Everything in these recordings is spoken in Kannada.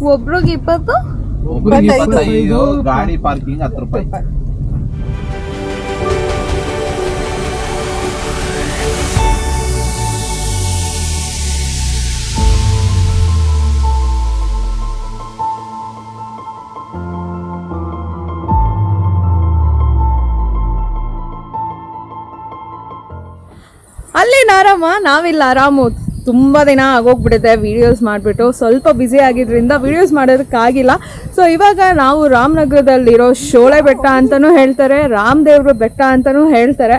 ಒಬ್ರಿಗೆ 20 25 ಗಾಡಿ ಪಾರ್ಕಿಂಗ್ 10 ರೂಪಾಯಿ. ಅಲ್ಲೇನು ಆರಾಮ, ನಾವಿಲ್ಲ ಆರಾಮು. ತುಂಬ ದಿನ ಆಗೋಗ್ಬಿಟ್ಟಿದೆ ವೀಡಿಯೋಸ್ ಮಾಡಿಬಿಟ್ಟು, ಸ್ವಲ್ಪ ಬ್ಯುಸಿ ಆಗಿದ್ದರಿಂದ ವೀಡಿಯೋಸ್ ಮಾಡೋದಕ್ಕಾಗಿಲ್ಲ. ಸೊ ಇವಾಗ ನಾವು ರಾಮನಗರದಲ್ಲಿರೋ ಶೋಳೆ ಬೆಟ್ಟ ಅಂತಲೂ ಹೇಳ್ತಾರೆ, ರಾಮದೇವ್ರ ಬೆಟ್ಟ ಅಂತಲೂ ಹೇಳ್ತಾರೆ.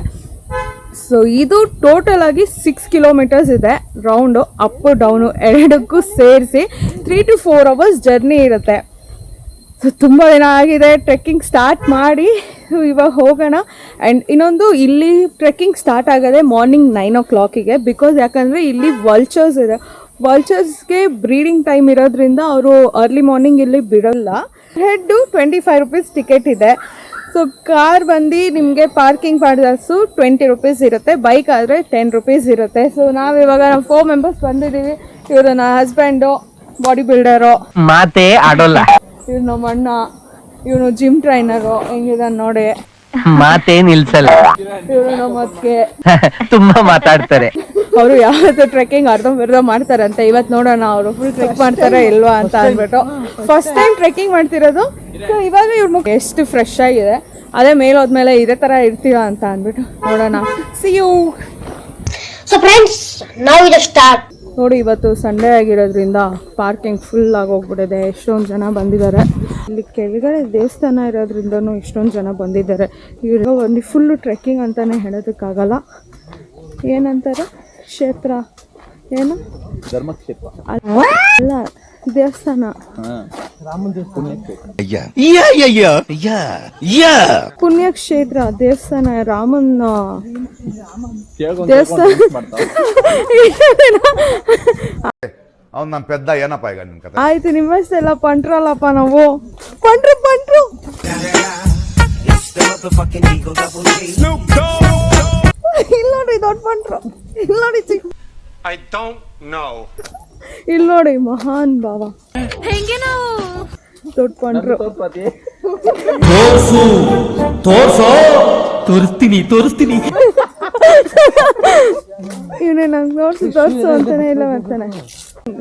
ಸೊ ಇದು ಟೋಟಲ್ ಆಗಿ 6 ಕಿಲೋಮೀಟರ್ಸ್ ಇದೆ ರೌಂಡು, ಅಪ್ಪು ಡೌನು ಎರಡಕ್ಕೂ ಸೇರಿಸಿ 3 to 4 hours ಜರ್ನಿ ಇರುತ್ತೆ. ಸೊ ತುಂಬ ದಿನ ಆಗಿದೆ ಟ್ರೆಕ್ಕಿಂಗ್ ಸ್ಟಾರ್ಟ್ ಮಾಡಿ, ಇವಾಗ ಹೋಗೋಣ. ಆ್ಯಂಡ್ ಇನ್ನೊಂದು, ಇಲ್ಲಿ ಟ್ರೆಕ್ಕಿಂಗ್ ಸ್ಟಾರ್ಟ್ ಆಗೋದೆ ಮಾರ್ನಿಂಗ್ 9 o'clock ಬಿಕಾಸ್ ಯಾಕಂದರೆ ಇಲ್ಲಿ ವಲ್ಚರ್ಸ್ ಇದೆ. ವಲ್ಚರ್ಸ್ಗೆ ಬ್ರೀಡಿಂಗ್ ಟೈಮ್ ಇರೋದ್ರಿಂದ ಅವರು ಅರ್ಲಿ ಮಾರ್ನಿಂಗ್ ಇಲ್ಲಿ ಬಿಡೋಲ್ಲ. ಹೆಡ್ಡು 25 rupees ಟಿಕೆಟ್ ಇದೆ. ಸೊ ಕಾರ್ ಬಂದು ನಿಮಗೆ ಪಾರ್ಕಿಂಗ್ ಚಾರ್ಜಸ್ಸು 20 rupees ಇರುತ್ತೆ, ಬೈಕ್ ಆದರೆ 10 rupees ಇರುತ್ತೆ. ಸೊ ನಾವಿವಾಗ 4 members ಬಂದಿದ್ದೀವಿ. ಇವರು ನನ್ನ ಹಸ್ಬೆಂಡು, ಬಾಡಿ ಬಿಲ್ಡರು, ಮಾತೇ ಆಡೋಲ್ಲ. ಇವ್ರು ನಮ್ಮ ಅಣ್ಣ, ಇವನು ಜಿಮ್ ಟ್ರೈನರು, ಹೆಂಗಿದೆ ನೋಡಿ, ಮಾತೇ ನಿಲ್ಸಲ್ಲ. ಇವರು ನಮ್ಮ ಅತ್ತಿಗೆ, ತುಂಬಾ ಮಾತಾಡ್ತಾರೆ. ಅವರು ಯಾವತ್ತು ಟ್ರೆಕ್ಕಿಂಗ್ ಅರ್ಧ ಮಾಡ್ತಾರಂತೆ. ಇವತ್ತು ನೋಡೋಣ ಅವರು ಫುಲ್ ಟ್ರೆಕ್ ಮಾಡ್ತಾರೆ ಇಲ್ವಾ ಅಂತ ಅಂದ್ಬಿಟ್ಟು. ಫಸ್ಟ್ ಟೈಮ್ ಟ್ರೆಕ್ಕಿಂಗ್ ಮಾಡ್ತಿರೋದು. ಸೊ ಇವಾಗ ಇವ್ರ ಮುಖ ಎಷ್ಟು ಫ್ರೆಶ್ ಆಗಿದೆ, ಅದೇ ಮೇಲೋದ್ಮೇಲೆ ಇದೇ ಥರ ಇರ್ತೀರಾ ಅಂತ ಅಂದ್ಬಿಟ್ಟು ನೋಡೋಣ. C you. ಸೊ ಫ್ರೆಂಡ್ಸ್, ನಾವು ಈಗ ಸ್ಟಾರ್ಟ್. ನೋಡಿ, ಇವತ್ತು ಸಂಡೇ ಆಗಿರೋದ್ರಿಂದ ಪಾರ್ಕಿಂಗ್ ಫುಲ್ ಆಗೋಗ್ಬಿಟ್ಟಿದೆ. ಎಷ್ಟೊಂದು ಜನ ಬಂದಿದ್ದಾರೆ. ಇಲ್ಲಿ ಕೆಳಗಡೆ ದೇವಸ್ಥಾನ ಇರೋದ್ರಿಂದನೂ ಎಷ್ಟೊಂದು ಜನ ಬಂದಿದ್ದಾರೆ. ಇವಾಗ ಒಂದು ಫುಲ್ಲು ಟ್ರೆಕ್ಕಿಂಗ್ ಅಂತಲೇ ಹೇಳೋದಕ್ಕಾಗಲ್ಲ. ಏನಂತಾರೆ ಕ್ಷೇತ್ರ, ಏನು ಧರ್ಮಕ್ಷೇತ್ರ ಅಲ್ಲ, ದೇವಸ್ಥಾನ, ಪುಣ್ಯಕ್ಷೇತ್ರ, ದೇವಸ್ಥಾನ, ರಾಮನ ದೇವಸ್ಥಾನ. ಅವ್ನು ನಮ್ಮ ಪೆದ್ದ ಏನಪ್ಪ ಈಗ ನಿನ್ ಕತೆ? ಆಯ್ತು, ನಿಮ್ಮಷ್ಟೆಲ್ಲ ಪಂಟ್ರಲ್ಲಪ್ಪ ನಾವು. ಪಂಟ್ರು ಇಲ್ಲಿ ನೋಡಿ, ದೊಡ್ಡ ಪಂಟ್ರು. ಇಲ್ಲಿ ನೋಡಿ ಚಿಕ್ಕ, ಇಲ್ಲಿ ನೋಡಿ ಮಹಾನ್ ಭಾವ, ದೊಡ್ಡ ಪಂಟ್ರು. ತೋರಿಸ್ತೀನಿ ಇವನೇ ನಂಗೆ ತೋರಿಸು ಅಂತಾನೆ ಇಲ್ಲ ಬರ್ತಾನೆ.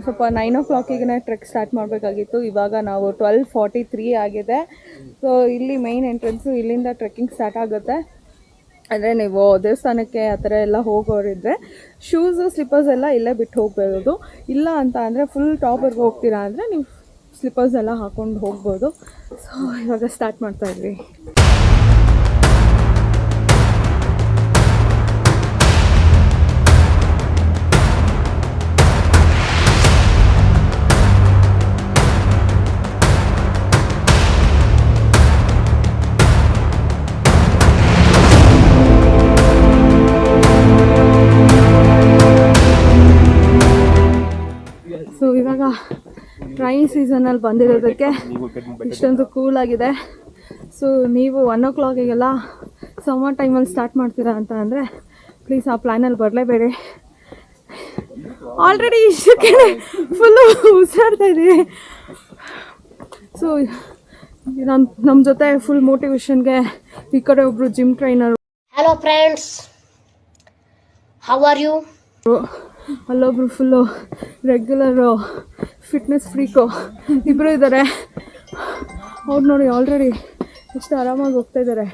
ಸ್ವಲ್ಪ 9 o'clock ಟ್ರೆಕ್ ಸ್ಟಾರ್ಟ್ ಮಾಡಬೇಕಾಗಿತ್ತು. ಇವಾಗ ನಾವು 12:43 ಆಗಿದೆ. ಸೊ ಇಲ್ಲಿ ಮೈನ್ ಎಂಟ್ರೆನ್ಸು, ಇಲ್ಲಿಂದ ಟ್ರೆಕ್ಕಿಂಗ್ ಸ್ಟಾರ್ಟ್ ಆಗುತ್ತೆ. ಅಂದರೆ ನೀವು ದೇವಸ್ಥಾನಕ್ಕೆ ಆ ಥರ ಎಲ್ಲ ಹೋಗೋರಿದ್ರೆ ಶೂಸು ಸ್ಲಿಪ್ಪರ್ಸ್ ಎಲ್ಲ ಇಲ್ಲೇ ಬಿಟ್ಟು ಹೋಗ್ಬೋದು. ಇಲ್ಲ ಅಂತ ಅಂದರೆ ಫುಲ್ ಟಾಪರ್ಗೆ ಹೋಗ್ತೀರಾ ಅಂದರೆ ನೀವು ಸ್ಲಿಪ್ಪರ್ಸ್ ಎಲ್ಲ ಹಾಕ್ಕೊಂಡು ಹೋಗ್ಬೋದು. ಸೊ ಇವಾಗ ಸ್ಟಾರ್ಟ್ ಮಾಡ್ತಾಯಿದ್ವಿ. ಸೊ ಇವಾಗ ರೈನ್ ಸೀಸನಲ್ಲಿ ಬಂದಿರೋದಕ್ಕೆ ಇಷ್ಟೊಂದು ಕೂಲಾಗಿದೆ. ಸೊ ನೀವು 1 o'clock ಸಮ್ಮರ್ ಟೈಮಲ್ಲಿ ಸ್ಟಾರ್ಟ್ ಮಾಡ್ತೀರಾ ಅಂತ ಅಂದರೆ ಪ್ಲೀಸ್ ಆ ಪ್ಲ್ಯಾನಲ್ಲಿ ಬರಲೇಬೇಡಿ. ಆಲ್ರೆಡಿ ಇಷ್ಟಕ್ಕೆ ಫುಲ್ಲು ಉಸಿರಾಡ್ತಾ ಇದ್ದೀವಿ. ಸೊ ನಮ್ಮ ಜೊತೆ ಫುಲ್ ಮೋಟಿವೇಶನ್ಗೆ ಈ ಕಡೆ ಒಬ್ಬರು gym trainer, hello friends, how are you? ಅಲ್ಲೊಬ್ರು ಫುಲ್ಲು ರೆಗ್ಯುಲರು ಫಿಟ್ನೆಸ್ ಫ್ರೀಕು ಇಬ್ಬರು ಇದ್ದಾರೆ. ಅವ್ರು ನೋಡಿ ಆಲ್ರೆಡಿ ಎಷ್ಟು ಆರಾಮಾಗಿ ಹೋಗ್ತಾ ಇದ್ದಾರೆ.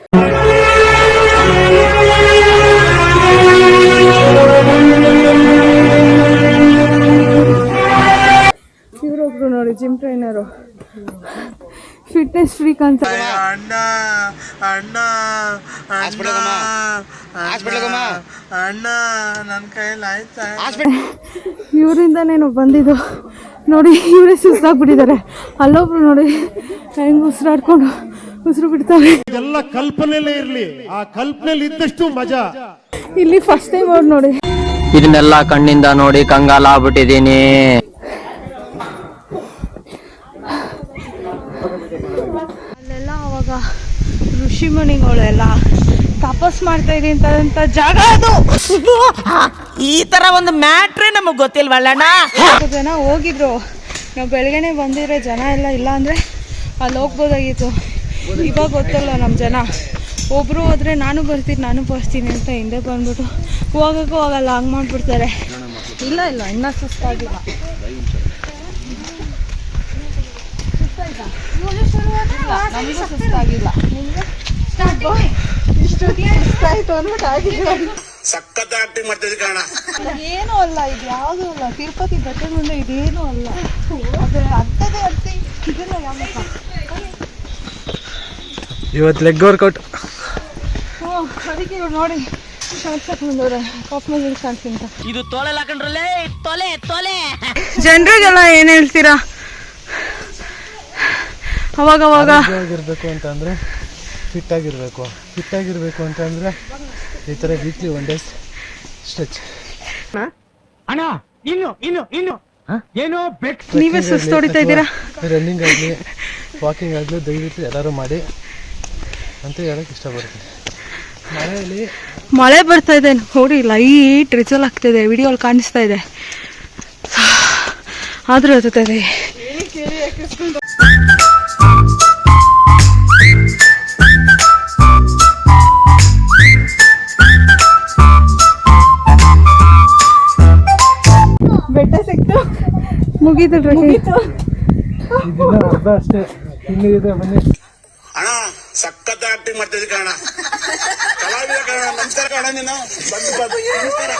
ಇವರೊಬ್ರು ನೋಡಿ ಜಿಮ್ ಟ್ರೈನರು, ಫಿಟ್ನೆಸ್ ಫ್ರೀಕ್ ಅಂತ. ಇವರಿಂದನೇನು ಬಂದಿದ್ದು ನೋಡಿ, ಇವರೇ ಸುಸ್ತಾಗ್ಬಿಟ್ಟಿದ್ದಾರೆ. ಅಲ್ಲೊಬ್ರು ನೋಡಿ ಹೆಂಗ್ ಉಸಿರಾಡ್ಕೊಂಡು ಉಸಿರು ಬಿಡ್ತಾರೆ. ಎಲ್ಲ ಕಲ್ಪನೆಯಲ್ಲೇ ಇರ್ಲಿ, ಆ ಕಲ್ಪನೆಯಲ್ಲಿ ಇದ್ದಷ್ಟು ಮಜಾ. ಇಲ್ಲಿ ಫಸ್ಟ್ ಟೈಮ್ ಅವ್ರು ನೋಡಿ, ಇದನ್ನೆಲ್ಲ ಕಣ್ಣಿಂದ ನೋಡಿ ಕಂಗಾಲ ಆಗ್ಬಿಟ್ಟಿದೀನಿ. ಅಲ್ಲೆಲ್ಲ ಅವಾಗ ಋಷಿಮುನಿಗಳೆಲ್ಲ ತಪಸ್ ಮಾಡ್ತಾ ಇದ್ದಂತ ಜಾಗ ಅದು. ಈ ತರ ಒಂದು ಮ್ಯಾಟ್ರೇ ನಮಗ್ ಗೊತ್ತಿಲ್ವಲ್ಲಣ್ಣ. ಜನ ಹೋಗಿದ್ರು ನಾವು ಬೆಳಗ್ಗೆನೆ ಬಂದಿದ್ರೆ ಜನ ಎಲ್ಲ ಇಲ್ಲ ಅಂದರೆ ಅಲ್ಲಿ ಹೋಗ್ಬೋದಾಗಿತ್ತು. ಇವಾಗ ಗೊತ್ತಲ್ಲ ನಮ್ಮ ಜನ, ಒಬ್ಬರು ಹೋದರೆ ನಾನು ಬರ್ತೀನಿ ಅಂತ ಹಿಂದೆ ಬಂದ್ಬಿಟ್ಟು ಹೋಗೋಕ್ಕೂ ಹೋಗಲ್ಲ, ಹಂಗೆ ಮಾಡಿಬಿಡ್ತಾರೆ. ಇಲ್ಲ ಇನ್ನೂ ಸುಸ್ತಾಗಿಲ್ಲ. ನಮಗೂ ಸುಸ್ತಾಗಿಲ್ಲ. ಇಷ್ಟು ಸುಸ್ತಾಯಿತು ಅಂದ್ಬಿಟ್ಟು ಆಗಿಲ್ಲ. ಏನೂ ಅಲ್ಲ, ಇದು ಯಾವುದೂ ಅಲ್ಲ. ತಿರುಪತಿ ಬೆಟ್ಟದ ಮುಂದೆ ಇದೇನೂ ಅಲ್ಲ. ಅದು ಅರ್ಥದೇ ಅರ್ಥ ಇದೆಲ್ಲ ಯಾವಪ್ಪ. ಇವತ್ತು ಲೆಗ್ ವರ್ಕೌಟ್. ಅದಕ್ಕೆ ಇವ್ರು ನೋಡಿ ಶಾರ್ಟ್ಸ್ ಹಾಕೊಂಡವ್ರೆ, ಪಾಪ್ ಮಜಲ್ ಕಾಣ್ತಿಂತ. ಇದು ತೊಲೆ ಹಾಕೊಂಡ್ರಲ್ಲೇ ತೊಲೆ. ಜನರಿಗೆಲ್ಲ ಏನು ಹೇಳ್ತೀರಾ? ಅವಾಗ ಆಗಿರ್ಬೇಕು ಅಂತಂದರೆ ಫಿಟ್ ಆಗಿರಬೇಕು ಅಂತಂದರೆ ಈ ಥರ ವೀಕ್ಲಿ 1 ಡೇ ಸ್ಟ್ರೆಚ್. ಅಣ್ಣ ಇನ್ನು ಏನೋ ನೀವೇ ಸುಸ್ತು ಹೊಡಿತಾ ಇದ್ದೀರಾ. ರನ್ನಿಂಗ್ ಆಗಲಿ ವಾಕಿಂಗ್ ಆಗಲಿ ದಯವಿಟ್ಟು ಎಲ್ಲರೂ ಮಾಡಿ ಅಂತ ಹೇಳಕ್ಕೆ ಇಷ್ಟಪಡ್ತೀನಿ. ಮಳೆ ಬರ್ತಾ ಇದೆ ನೋಡಿ, ಲೈಟ್ ರಿಸಲ್ ಆಗ್ತಿದೆ, ವಿಡಿಯೋಲ್ಲಿ ಕಾಣಿಸ್ತಾ ಇದೆ. ಆದರೂ ಹತ್ತುತ್ತದೆ. ಬೆಟ್ಟ ಸಿಕ್ತು, ಮುಗೀತು. ಅರ್ಧ ಅಷ್ಟೇ, ಇನ್ನೂ ಇದೆ. ಬನ್ನಿ ಅಣ್ಣ, ಸಖತ್ ಆಕ್ಟಿಂಗ್ ಮಾಡ್ತಿದ್ದೆ ಕಣ, ಕಲಾವಿದ ಕಣ. ನಮಸ್ಕಾರ ಕಣ, ನೀನು ನಮಸ್ಕಾರ.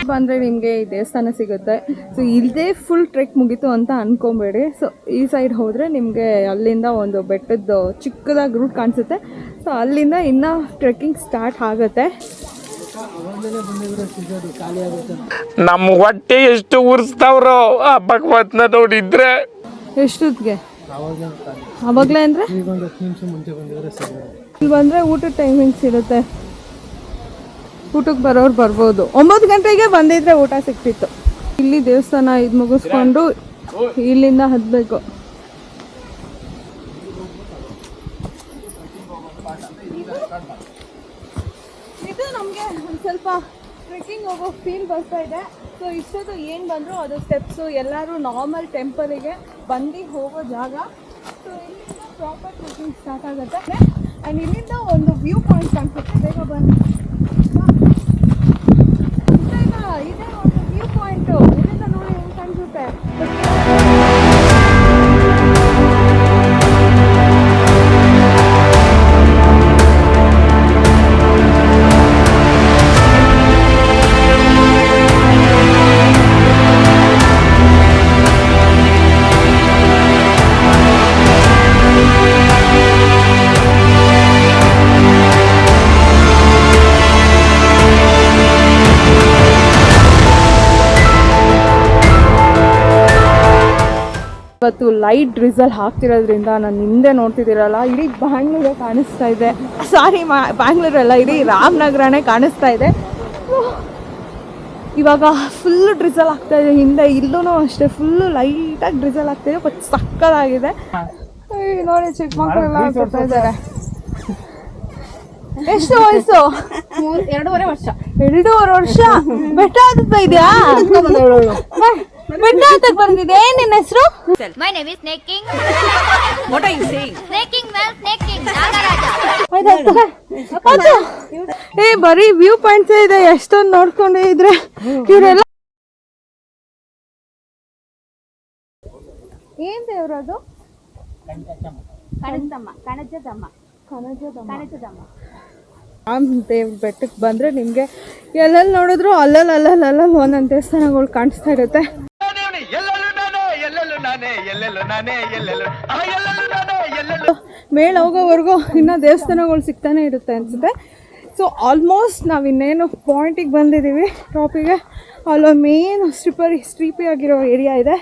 ಬಂದರೆ ನಿಮಗೆ ಈ ದೇವಸ್ಥಾನ ಸಿಗುತ್ತೆ. ಸೊ ಇಲ್ಲದೆ ಫುಲ್ ಟ್ರೆಕ್ ಮುಗೀತು ಅಂತ ಅಂದ್ಕೊಬೇಡಿ. ಸೊ ಈ ಸೈಡ್ ಹೋದರೆ ನಿಮಗೆ ಅಲ್ಲಿಂದ ಒಂದು ಬೆಟ್ಟದ ಚಿಕ್ಕದಾಗಿ ರೂಟ್ ಕಾಣಿಸುತ್ತೆ. ಸೊ ಅಲ್ಲಿಂದ ಇನ್ನೂ ಟ್ರೆಕ್ಕಿಂಗ್ ಸ್ಟಾರ್ಟ್ ಆಗುತ್ತೆ. ನಮ್ಮ ಹೊಟ್ಟೆ ಎಷ್ಟು ಉರ್ಸ್ತಾವ್ರೋ ಆ ಭಗವತ್ನ ನೋಡಿದ್ರೆ. ಎಷ್ಟೊತ್ತಿಗೆ? ಆವಾಗಲೇ ಅಂದರೆ ಈಗ ಒಂದು 10 ನಿಮಿಷ ಮುಂಚೆ ಬಂದಿದ್ರೆ ಸಿಗೋದು. ಇಲ್ಲಿ ಬಂದರೆ ಊಟದ ಟೈಮಿಂಗ್ಸ್ ಇರುತ್ತೆ. ಊಟಕ್ಕೆ ಬರೋರು ಬರ್ಬೋದು. 9 ಗಂಟೆಗೆ ಬಂದಿದ್ರೆ ಊಟ ಸಿಗ್ತಿತ್ತು. ಇಲ್ಲಿ ದೇವಸ್ಥಾನ ಇದು ಮುಗಿಸ್ಕೊಂಡು ಇಲ್ಲಿಂದ ಹತ್ತಬೇಕು. ಇದು ನಮಗೆ ಒಂದು ಸ್ವಲ್ಪ ಟ್ರೆಕ್ಕಿಂಗ್ ಹೋಗೋ ಫೀಲ್ ಬರ್ತಾ ಇದೆ. ಸೊ ಇಷ್ಟೊತ್ತು ಏನು ಬಂದರೂ ಅದು ಸ್ಟೆಪ್ಸು, ಎಲ್ಲರೂ ನಾರ್ಮಲ್ ಟೆಂಪಲಿಗೆ ಬಂದು ಹೋಗೋ ಜಾಗ. ಸೊ ಇಲ್ಲಿಂದ ಪ್ರಾಪರ್ ಟ್ರೆಕ್ಕಿಂಗ್ ಸ್ಟಾರ್ಟ್ ಆಗುತ್ತೆ. ಆ್ಯಂಡ್ ಇಲ್ಲಿಂದ ಒಂದು ವ್ಯೂ ಪಾಯಿಂಟ್ ಕಾಣಿಸುತ್ತೆ. ಬೇಗ ಬನ್ನಿ. ಇದೇ ಒಂದು ವ್ಯೂ ಪಾಯಿಂಟು. ಇಲ್ಲಿಂದ ನೋಡಿ ಹೆಂಗೆ ಕಾಣಿಸುತ್ತೆ. ಇವತ್ತು ಲೈಟ್ ಡ್ರಿಸಲ್ ಹಾಕ್ತಿರೋದ್ರಿಂದ ನಾನು ಹಿಂದೆ ನೋಡ್ತಿದ್ದೀರಲ್ಲ, ಇಡೀ ಬ್ಯಾಂಗ್ಳೂರೇ ಕಾಣಿಸ್ತಾ ಇದೆ. ಸಾರಿ, ಬ್ಯಾಂಗ್ಳೂರಲ್ಲ, ಇಡೀ ರಾಮನಗರನೇ ಕಾಣಿಸ್ತಾ ಇದೆ. ಇವಾಗ ಫುಲ್ಲು ಡ್ರಿಸಲ್ ಆಗ್ತಾಯಿದೆ. ಹಿಂದೆ ಇಲ್ಲೂ ಅಷ್ಟೇ ಫುಲ್ಲು ಲೈಟಾಗಿ ಡ್ರಿಸಲ್ ಆಗ್ತಾಯಿದೆ. ಬಟ್ ಸಕ್ಕತ್ತಾಗಿದೆ. ನೋಡಿ ಚಿಕ್ಕ ಮಕ್ಕಳೆಲ್ಲ ಬರ್ತಾ ಇದ್ದಾರೆ. ಎಷ್ಟು ವಯಸ್ಸು? 2.5 ವರ್ಷ. 2.5 ವರ್ಷ? ಬೆಟ್ಟ ಹತ್ತುತ್ತಾ ಇದೆಯಾ? ಬೆಟ್ಟ ಹತ್ತಕ್ಕೆ ಬಂದಿದೆ. ಏನ್ ನಿನ್ನ ಹೆಸರು? My name is Snaking. What are you saying? Snaking, well, snaking. Nagaraja. ಬರೀ ವ್ಯೂ ಪಾಯಿಂಟ್ಸ್ ಇದೆ. ಎಷ್ಟೊಂದು ನೋಡ್ಕೊಂಡೇ ಇದ್ರೆ ಇವರೆಲ್ಲ. ಏನ್ ದೇವ್ರದು? ಕಣಜದಮ್ಮ. ದೇವ್ರ ಬೆಟ್ಟಕ್ಕೆ ಬಂದರೆ ನಿಮಗೆ ಎಲ್ಲೆಲ್ಲಿ ನೋಡಿದ್ರು ಅಲ್ಲಲ್ಲಿ ಒಂದೊಂದು ದೇವಸ್ಥಾನಗಳು ಕಾಣಿಸ್ತಾ ಇರುತ್ತೆ. ಮೇಳೆ ಹೋಗೋವರೆಗೂ ಇನ್ನೂ ದೇವಸ್ಥಾನಗಳು ಸಿಗ್ತಾನೆ ಇರುತ್ತೆ ಅನಿಸುತ್ತೆ. ಸೊ ಆಲ್ಮೋಸ್ಟ್ ನಾವು ಇನ್ನೇನು ಪಾಯಿಂಟಿಗೆ ಬಂದಿದ್ದೀವಿ, ಟಾಪಿಗೆ. ಅಲ್ಲೊಂದು ಮೇನ್ ಸ್ಟ್ರೀಪಿ ಆಗಿರೋ ಏರಿಯಾ ಇದೆ.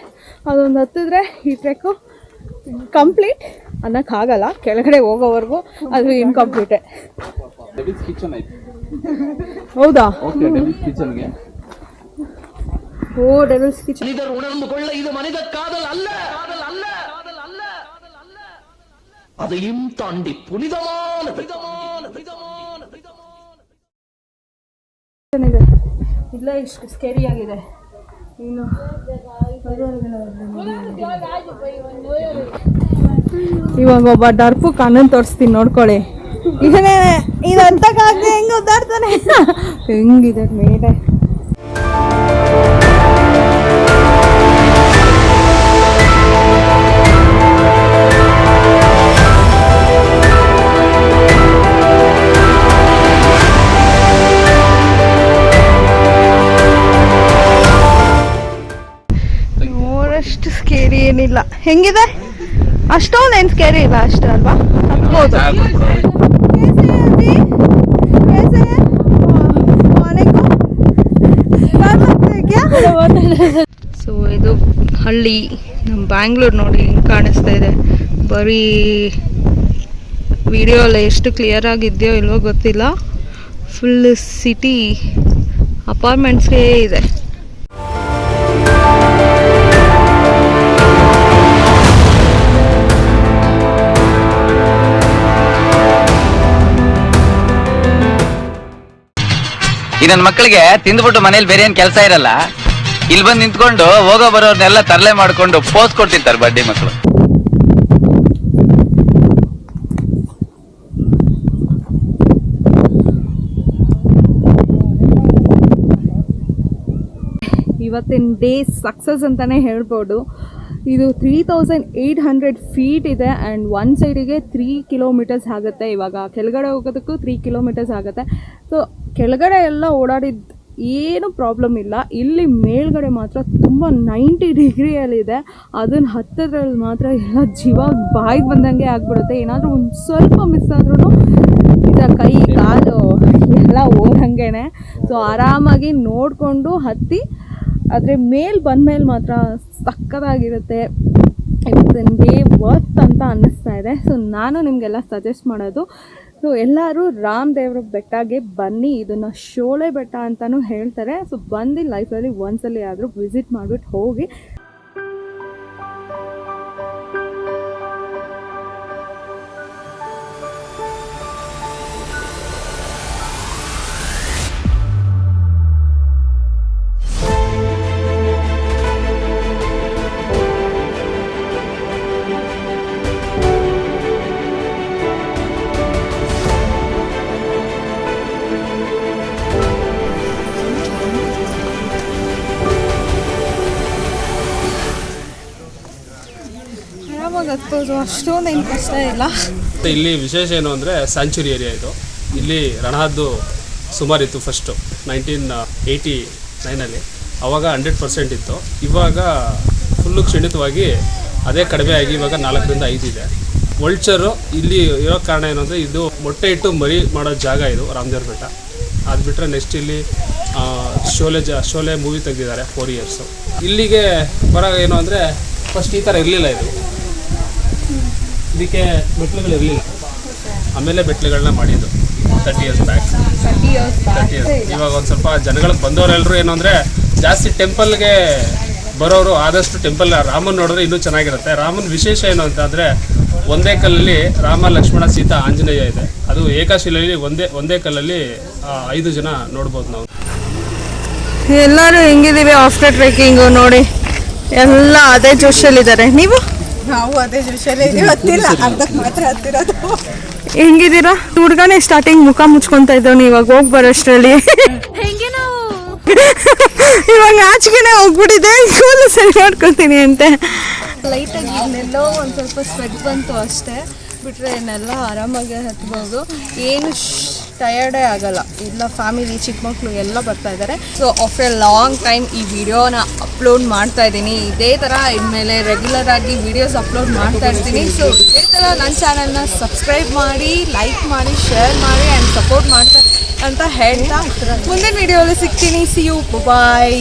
ಅದೊಂದು ಹತ್ತಿದ್ರೆ ಈ ಟ್ರೆಕ್ಕು ಕಂಪ್ಲೀಟ್ ಅನ್ನೋಕ್ಕಾಗಲ್ಲ. ಕೆಳಗಡೆ ಹೋಗೋವರೆಗೂ ಅದು ಇನ್ಕಂಪ್ಲೀಟೆ. ಡೆವಿಲ್ಸ್ ಕಿಚನ್ ಐತೆ. ಹೌದಾ? ಓಕೆ, ಡೆವಿಲ್ಸ್ ಕಿಚನ್ಗೆ. Oh, devil's kitchen. ಇದು ಮನಿದ ಕಾದಲ್ ಅಲ್ಲ, ಅதையும் தாண்டி புனிதமானது. ಇದೆ ಇಲ್ಲ, ಇಷ್ಟು ಸ್ಕೇರಿ ಆಗಿದೆ. ಇನ್ನು ಇವಾಗ ಒಬ್ಬ ಡರ್ಪು ಕಣ್ಣನ್ನು ತೋರಿಸ್ತೀನಿ ನೋಡ್ಕೊಳ್ಳಿ. ಇದನ್ನೇ ಇದಂತಕ್ಕಾಗದೆ ಹೆಂಗೆ ಒದ್ದಾಡ್ತಾನೆ, ಹೆಂಗಿದೆ ಮೇಲೆ. ಅಷ್ಟು ಸ್ಕೇರಿ ಏನಿಲ್ಲ. ಹೆಂಗಿದೆ? ಅಷ್ಟೊಂದು ಏನು ಸ್ಕೇರಿ ಇಲ್ಲ, ಅಷ್ಟೇ ಅಲ್ವಾ? ಹತ್ಬೋದು. ಸೊ ಇದು ಹಳ್ಳಿ, ನಮ್ಮ ಬ್ಯಾಂಗ್ಳೂರ್ ನೋಡಿ ಹಿಂಗೆ ಕಾಣಿಸ್ತಾ ಇದೆ. ಬರೀ ವಿಡಿಯೋ ಎಲ್ಲ ಎಷ್ಟು ಕ್ಲಿಯರ್ ಆಗಿದೆಯೋ ಇಲ್ವೋ ಗೊತ್ತಿಲ್ಲ. ಫುಲ್ ಸಿಟಿ ಅಪಾರ್ಟ್ಮೆಂಟ್ಸ್ಗೆ ಇದೆ. ಈ ನನ್ನ ಮಕ್ಕಳಿಗೆ ತಿಂದ್ಬಿಟ್ಟು ಮನೇಲಿ ಬೇರೆ ಏನ್ ಕೆಲಸ ಇರಲ್ಲ, ಇಲ್ಲಿ ಬಂದು ನಿಂತ್ಕೊಂಡು ಹೋಗೋ ಬರೋರ್ನೆಲ್ಲ ತರಲೆ ಮಾಡ್ಕೊಂಡು ಪೋಸ್ ಕೊಡ್ತಿರ್ತಾರೆ ಬಡ್ಡಿ ಮಕ್ಕಳು. ಇವತ್ತಿನ ಡೇ ಸಕ್ಸಸ್ ಅಂತಲೇ ಹೇಳ್ಬೋದು. ಇದು 3800 ಫೀಟ್ ಇದೆ ಆ್ಯಂಡ್ ಒನ್ ಸೈಡಿಗೆ 3 ಕಿಲೋಮೀಟರ್ಸ್ ಆಗುತ್ತೆ. ಇವಾಗ ಕೆಳಗಡೆ ಹೋಗೋದಕ್ಕೂ 3 ಕಿಲೋಮೀಟರ್ಸ್ ಆಗುತ್ತೆ. ಸೊ ಕೆಳಗಡೆ ಎಲ್ಲ ಓಡಾಡಿದ್ದು ಏನು ಪ್ರಾಬ್ಲಮ್ ಇಲ್ಲ. ಇಲ್ಲಿ ಮೇಲ್ಗಡೆ ಮಾತ್ರ ತುಂಬ 90 ಡಿಗ್ರಿಯಲ್ಲಿದೆ. ಅದನ್ನು ಹತ್ತದ್ರಲ್ಲಿ ಮಾತ್ರ ಎಲ್ಲ ಜೀವ ಬಾಯಿಗೆ ಬಂದಂಗೆ ಆಗಿಬಿಡುತ್ತೆ. ಏನಾದರೂ ಒಂದು ಸ್ವಲ್ಪ ಮಿಸ್ ಆದ್ರೂ ಇದರ ಕೈ ಕಾಲು ಎಲ್ಲ ಓದಂಗೆ. ಸೊ ಆರಾಮಾಗಿ ನೋಡಿಕೊಂಡು ಹತ್ತಿ ಆದರೆ ಮೇಲೆ ಬಂದಮೇಲೆ ಮಾತ್ರ ಸಕ್ಕತ್ತಾಗಿರುತ್ತೆ. ಇವತ್ತಿನ ಡೇ ವರ್ತ್ ಅಂತ ಅನ್ನಿಸ್ತಾ ಇದೆ. ಸೊ ನಾನು ನಿಮಗೆಲ್ಲ ಸಜೆಸ್ಟ್ ಮಾಡೋದು, ಸೊ ಎಲ್ಲರೂ ರಾಮದೇವ್ರ ಬೆಟ್ಟಗೆ ಬನ್ನಿ. ಇದನ್ನು ಶೋಲೆ ಬೆಟ್ಟ ಅಂತಲೂ ಹೇಳ್ತಾರೆ. ಸೊ ಬಂದು ಲೈಫಲ್ಲಿ ಒಂದ್ಸಲಿ ಆದರೂ ವಿಸಿಟ್ ಮಾಡಿಬಿಟ್ಟು ಹೋಗಿ. ಹತ್ಬೋದು, ಅಷ್ಟೊಂದೇನು ಕಷ್ಟ ಇಲ್ಲ. ಇಲ್ಲಿ ವಿಶೇಷ ಏನು ಅಂದರೆ ಸ್ಯಾಂಚುರಿ ಏರಿಯಾ ಇದು. ಇಲ್ಲಿ ರಣಹದ್ದು ಸುಮಾರಿತ್ತು ಫಸ್ಟು 1989 ಆವಾಗ 100% ಇತ್ತು. ಇವಾಗ ಫುಲ್ಲು ಕ್ಷಣಿತವಾಗಿ ಅದೇ ಕಡಿಮೆ ಆಗಿ ಇವಾಗ 4ರಿಂದ 5 ಇದೆ. ವಲ್ಚರು ಇಲ್ಲಿ ಇರೋ ಕಾರಣ ಏನು ಅಂದರೆ ಇದು ಮೊಟ್ಟೆ ಇಟ್ಟು ಮರಿ ಮಾಡೋ ಜಾಗ ಇದು ರಾಮದೇವ್ರ ಬೆಟ್ಟ. ಅದು ಬಿಟ್ಟರೆ ನೆಕ್ಸ್ಟ್ ಇಲ್ಲಿ ಶೋಲೆ ಮೂವಿ ತೆಗೆದಿದ್ದಾರೆ 4 ಇಯರ್ಸು. ಇಲ್ಲಿಗೆ ಬರೋ ಏನು ಅಂದರೆ ಫಸ್ಟ್ ಈ ಥರ ಇರಲಿಲ್ಲ. ಇದು ಇದಕ್ಕೆ ಮೆಟ್ಲುಗಳಿರಲಿಲ್ಲ, ಆಮೇಲೆ ಮೆಟ್ಲುಗಳನ್ನ ಮಾಡಿದ್ದು 30 ಇಯರ್ಸ್ ಬ್ಯಾಕ್. 30 ಇಯರ್ಸ್. ಇವಾಗ ಒಂದು ಸ್ವಲ್ಪ ಜನಗಳಿಗೆ ಬಂದವರೆಲ್ಲರೂ ಏನು ಅಂದರೆ ಜಾಸ್ತಿ ಟೆಂಪಲ್ಗೆ ಬರೋರು ಆದಷ್ಟು ಟೆಂಪಲ್ ರಾಮನ ನೋಡಿದ್ರೆ ಇನ್ನೂ ಚೆನ್ನಾಗಿರುತ್ತೆ. ರಾಮನ ವಿಶೇಷ ಏನು ಅಂತ ಅಂದರೆ ಒಂದೇ ಕಲ್ಲಲ್ಲಿ ರಾಮ, ಲಕ್ಷ್ಮಣ, ಸೀತಾ, ಆಂಜನೇಯ ಇದೆ. ಅದು ಏಕಶಿಲೆಯಲ್ಲಿ ಒಂದೇ ಕಲ್ಲಲ್ಲಿ 5 ಜನ ನೋಡ್ಬೋದು ನಾವು. ಎಲ್ಲರೂ ಹೆಂಗಿದ್ದೀವಿ ಆಫ್ಟರ್ ಟ್ರೆಕ್ಕಿಂಗು ನೋಡಿ, ಎಲ್ಲ ಅದೇ ಜೋಶಲ್ಲಿದ್ದಾರೆ. ನೀವು? ನಾವು ಅದೇ ಜೋಶಲ್ಲಿ ಹತ್ತಿಲ್ಲ, ಅರ್ಧಕ್ಕೆ ಮಾತ್ರ ಹತ್ತಿರೋದು. ಹೆಂಗಿದ್ದೀರಾ? ಹುಡುಗನೇ ಸ್ಟಾರ್ಟಿಂಗ್ ಮುಖ ಮುಚ್ಕೊಂತ ಇದ್ದವನು, ಇವಾಗ ಹೋಗಿ ಬರೋಷ್ಟರಲ್ಲಿ ಇವಾಗ ಆಚೆಗೆ ಹೋಗ್ಬಿಟ್ಟಿದೆ. ಕೂದಲು ಸರಿ ಮಾಡ್ಕೊಳ್ತೀನಿ ಅಂತೆ. ಲೈಟಾಗಿ ಇನ್ನೆಲ್ಲೋ ಒಂದು ಸ್ವಲ್ಪ ಸ್ವೆಟ್ ಬಂತು ಅಷ್ಟೇ, ಬಿಟ್ಟರೆ ಇನ್ನೆಲ್ಲ ಆರಾಮಾಗಿ ಹತ್ಬೋದು. ಏನು ಟಯರ್ಡೇ ಆಗಲ್ಲ. ಎಲ್ಲ ಫ್ಯಾಮಿಲಿ, ಚಿಕ್ಕ ಮಕ್ಕಳು ಎಲ್ಲ ಬರ್ತಾ ಇದ್ದಾರೆ. So after A long time ಈ ವಿಡಿಯೋನ ಅಪ್ಲೋಡ್ ಮಾಡ್ತಾ ಇದ್ದೀನಿ. ಇದೇ ಥರ ಇನ್ಮೇಲೆ ರೆಗ್ಯುಲರ್ ಆಗಿ ವಿಡಿಯೋಸ್ ಅಪ್ಲೋಡ್ ಮಾಡ್ತಾ ಇರ್ತೀನಿ. ಸೊ ಇದೇ ಥರ ನನ್ನ ಚಾನಲ್ನ ಸಬ್ಸ್ಕ್ರೈಬ್ ಮಾಡಿ, ಲೈಕ್ ಮಾಡಿ, ಶೇರ್ ಮಾಡಿ ಆ್ಯಂಡ್ ಸಪೋರ್ಟ್ ಮಾಡ್ತಾ ಅಂತ ಹೇಳ್ತಾ ಮುಂದಿನ ವಿಡಿಯೋಲಿ ಸಿಗ್ತೀನಿ. See you, bye.